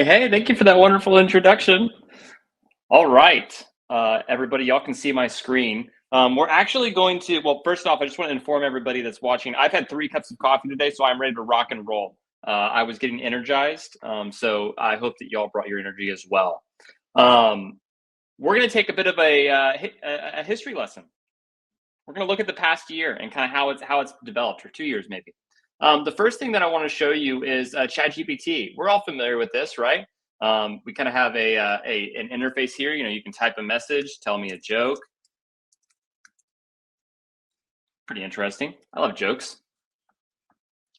Hey, thank you for that wonderful introduction. All right, everybody, y'all can see my screen. We're actually going to, well, first off, I just want to inform everybody that's watching. I've had 3 cups of coffee today, so I'm ready to rock and roll. I was getting energized, so I hope that y'all brought your energy as well. We're going to take a bit of a history lesson. We're going to look at the past year and kind of how it's developed, or 2 years maybe. The first thing that I want to show you is ChatGPT. We're all familiar with this, right? We kind of have an interface here. You can type a message, tell me a joke. Pretty interesting. I love jokes.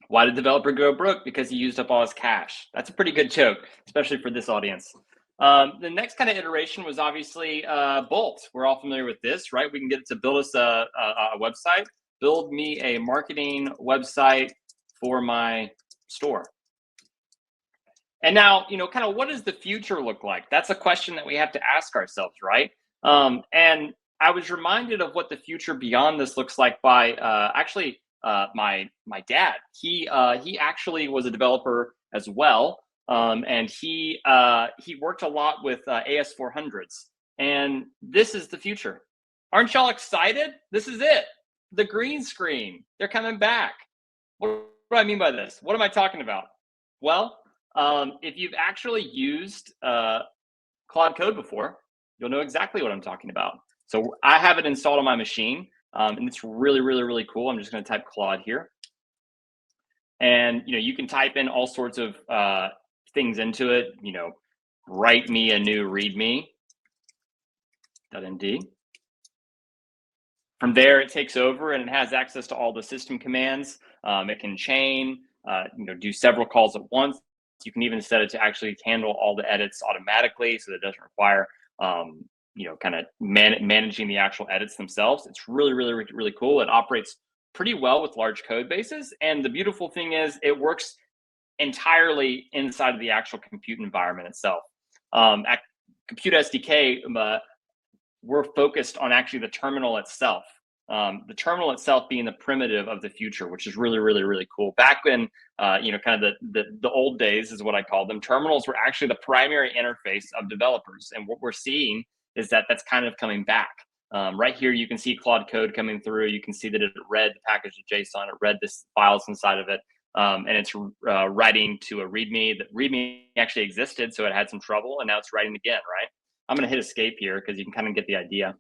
Why did the developer go broke? Because he used up all his cash. That's a pretty good joke, especially for this audience. The next kind of iteration was obviously Bolt. We're all familiar with this, right? We can get it to build us a website. Build me a marketing website for my store. And now, kind of what does the future look like? That's a question that we have to ask ourselves, right? And I was reminded of what the future beyond this looks like by my dad. He actually was a developer as well, and he worked a lot with AS400s. And this is the future. Aren't y'all excited? This is it. The green screen. They're coming back. What do I mean by this? What am I talking about? Well, if you've actually used Claude Code before, you'll know exactly what I'm talking about. So I have it installed on my machine, and it's really, really, really cool. I'm just going to type Claude here. And, you can type in all sorts of things into it, write me a new readme.md. From there, it takes over and it has access to all the system commands. It can chain, do several calls at once. You can even set it to actually handle all the edits automatically, so that it doesn't require, kind of managing the actual edits themselves. It's really, really, really cool. It operates pretty well with large code bases. And the beautiful thing is it works entirely inside of the actual compute environment itself. At Compute SDK, we're focused on actually the terminal itself. The terminal itself being the primitive of the future, which is really, really, really cool. Back when, kind of the old days is what I call them, terminals were actually the primary interface of developers. And what we're seeing is that that's kind of coming back. Right here, you can see Claude Code coming through. You can see that it read the package of JSON, it read the files inside of it, and it's writing to a README. That README actually existed, so it had some trouble, and now it's writing again, right? I'm going to hit escape here because you can kind of get the idea.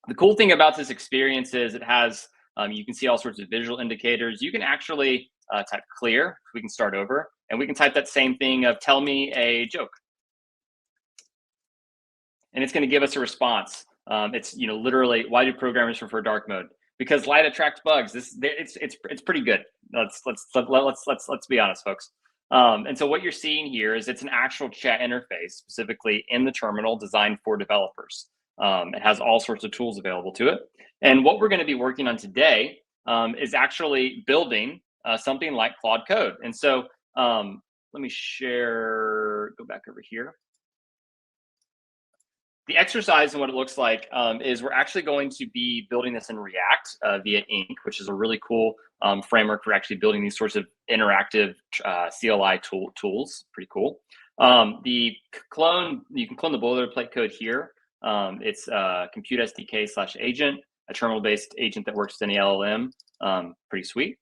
The cool thing about this experience is it has, you can see all sorts of visual indicators. You can actually type clear. We can start over, and we can type that same thing of tell me a joke. And it's going to give us a response. It's literally, why do programmers prefer dark mode? Because light attracts bugs. It's pretty good. Let's be honest, folks. And so what you're seeing here is it's an actual chat interface, specifically in the terminal, designed for developers. It has all sorts of tools available to it. And what we're going to be working on today is actually building something like Claude Code. And so let me share, go back over here. The exercise and what it looks like is we're actually going to be building this in React via Ink, which is a really cool framework for actually building these sorts of interactive CLI tools. Pretty cool. You can clone the boilerplate code here. It's Compute SDK/agent, a terminal-based agent that works with any LLM. Pretty sweet.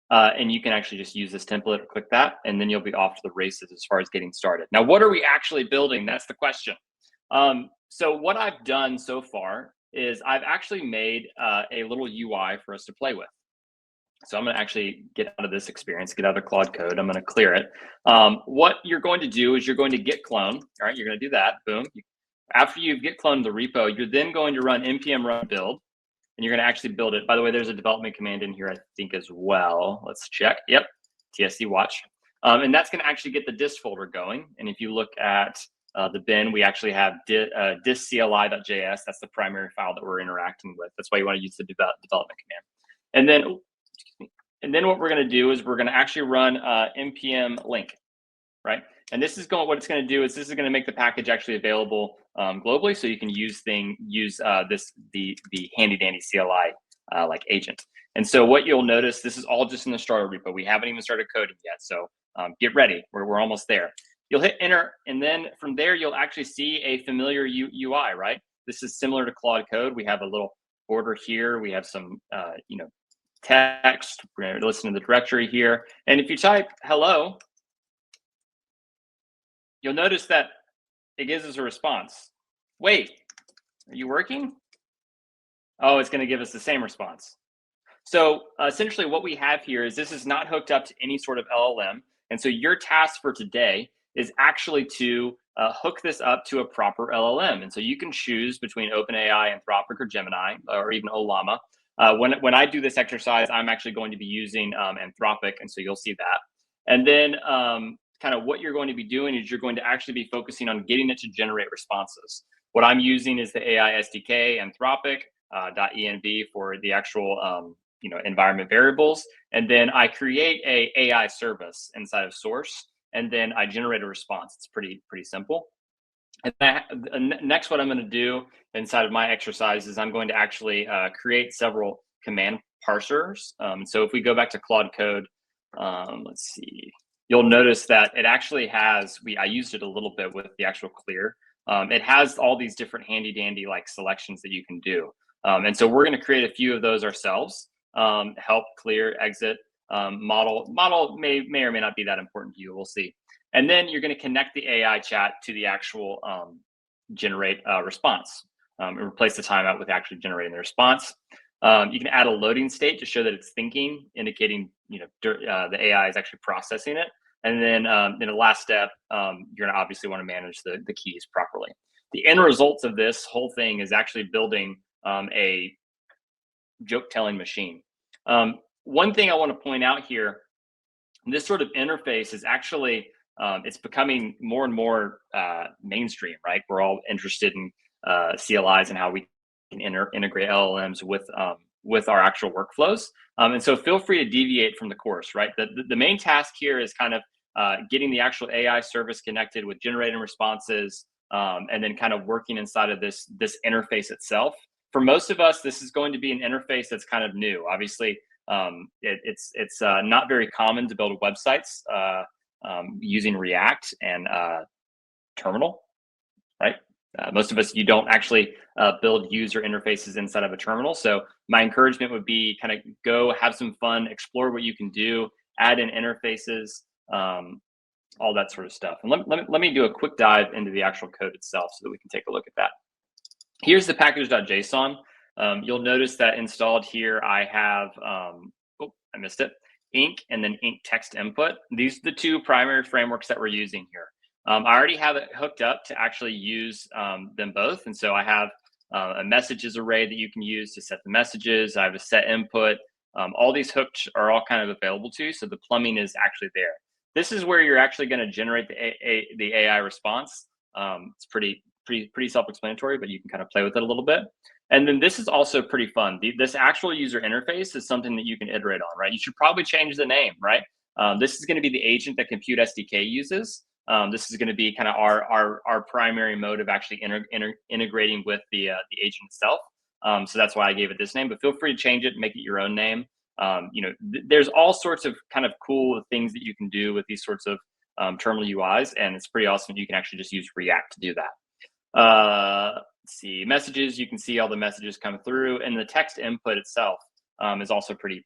And you can actually just use this template, click that, and then you'll be off to the races as far as getting started. Now, what are we actually building? That's the question. So what I've done so far is I've actually made a little UI for us to play with. So I'm going to actually get out of this experience, get out of Claude Code. I'm going to clear it. What you're going to do is you're going to git clone. All right, you're going to do that. Boom. After you git clone the repo, you're then going to run npm run build, and you're going to actually build it. By the way, there's a development command in here, I think, as well. Let's check. Yep, tsc watch. And that's going to actually get the dist folder going. And if you look at the bin, we actually have dist.cli.js. That's the primary file that we're interacting with. That's why you want to use the development command. And then what we're going to do is we're going to actually run npm link, right? And this is what it's going to do is this is going to make the package actually available globally, so you can use the handy dandy CLI like agent. And so what you'll notice, this is all just in the starter repo. We haven't even started coding yet, so get ready. We're almost there. You'll hit enter, and then from there, you'll actually see a familiar UI, right? This is similar to Claude Code. We have a little border here. We have some, text. We're going to listen to the directory here. And if you type hello, you'll notice that it gives us a response. Wait, are you working? Oh, it's going to give us the same response. So essentially what we have here is this is not hooked up to any sort of LLM. And so your task for today is actually to hook this up to a proper LLM. And so you can choose between OpenAI, Anthropic, or Gemini, or even Olama. When I do this exercise, I'm actually going to be using Anthropic, and so you'll see that. And then kind of what you're going to be doing is you're going to actually be focusing on getting it to generate responses. What I'm using is the AI SDK, Anthropic, .env for the actual environment variables. And then I create a AI service inside of source, and then I generate a response. It's pretty simple. And next, what I'm going to do inside of my exercise is I'm going to actually create several command parsers. So if we go back to Claude Code, let's see, you'll notice that it actually has, I used it a little bit with the actual clear. It has all these different handy dandy like selections that you can do. And so we're going to create a few of those ourselves. Help, clear, exit, model may or may not be that important to you. We'll see. And then you're going to connect the AI chat to the actual generate response and replace the timeout with actually generating the response. You can add a loading state to show that it's thinking, indicating the AI is actually processing it. And then in the last step, you're going to obviously want to manage the keys properly. The end results of this whole thing is actually building a joke telling machine. One thing I want to point out here, this sort of interface is actually it's becoming more and more mainstream, right? We're all interested in CLIs and how we can integrate LLMs with our actual workflows. And so feel free to deviate from the course, right? The main task here is kind of getting the actual AI service connected with generating responses, and then kind of working inside of this interface itself. For most of us, this is going to be an interface that's kind of new. Obviously, it's not very common to build websites using React and terminal, right? Most of us, you don't actually build user interfaces inside of a terminal. So my encouragement would be kind of go have some fun, explore what you can do, add in interfaces, all that sort of stuff. And let me do a quick dive into the actual code itself so that we can take a look at that. Here's the package.json. You'll notice that installed here, I have, oh, I missed it, Ink and then Ink text input. These are the two primary frameworks that we're using here. I already have it hooked up to actually use them both. And so I have a messages array that you can use to set the messages. I have a set input. All these hooks are all kind of available to you. So the plumbing is actually there. This is where you're actually going to generate the AI response. It's pretty self-explanatory, but you can kind of play with it a little bit. And then this is also pretty fun. This actual user interface is something that you can iterate on, right? You should probably change the name, right? This is going to be the agent that Compute SDK uses. This is going to be kind of our primary mode of actually integrating with the agent itself. So that's why I gave it this name, but feel free to change it, make it your own name. There's all sorts of kind of cool things that you can do with these sorts of terminal UIs, and it's pretty awesome. You can actually just use React to do that. Let's see, messages, you can see all the messages come through, and the text input itself is also pretty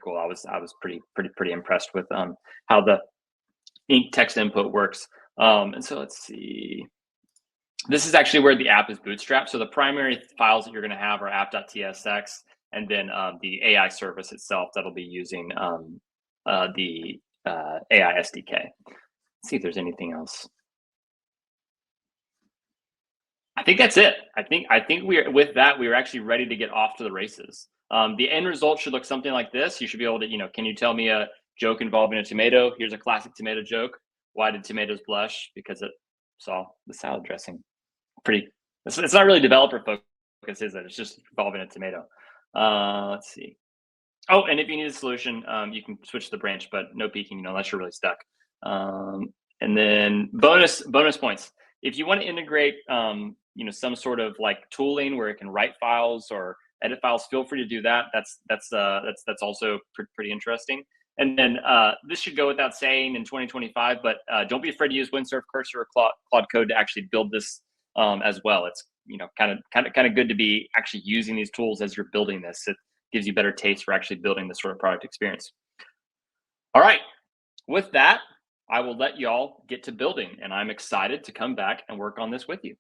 cool. I was pretty impressed with how the Ink text input works. And so let's see. This is actually where the app is bootstrapped. So the primary files that you're going to have are app.tsx, and then the AI service itself that'll be using the AI SDK. Let's see if there's anything else. I think that's it. I think we're actually ready to get off to the races. The end result should look something like this. You should be able to, can you tell me a joke involving a tomato? Here's a classic tomato joke. Why did tomatoes blush? Because it saw the salad dressing. It's not really developer focus, is it? It's just involving a tomato. Let's see. Oh, and if you need a solution, you can switch the branch, but no peeking, unless you're really stuck. And then bonus points. If you want to integrate, some sort of like tooling where it can write files or edit files, feel free to do that. That's also pretty interesting. And then this should go without saying in 2025, but don't be afraid to use Windsurf, Cursor, or Claude Code to actually build this as well. It's kind of good to be actually using these tools as you're building this. It gives you better taste for actually building this sort of product experience. All right, with that, I will let y'all get to building, and I'm excited to come back and work on this with you.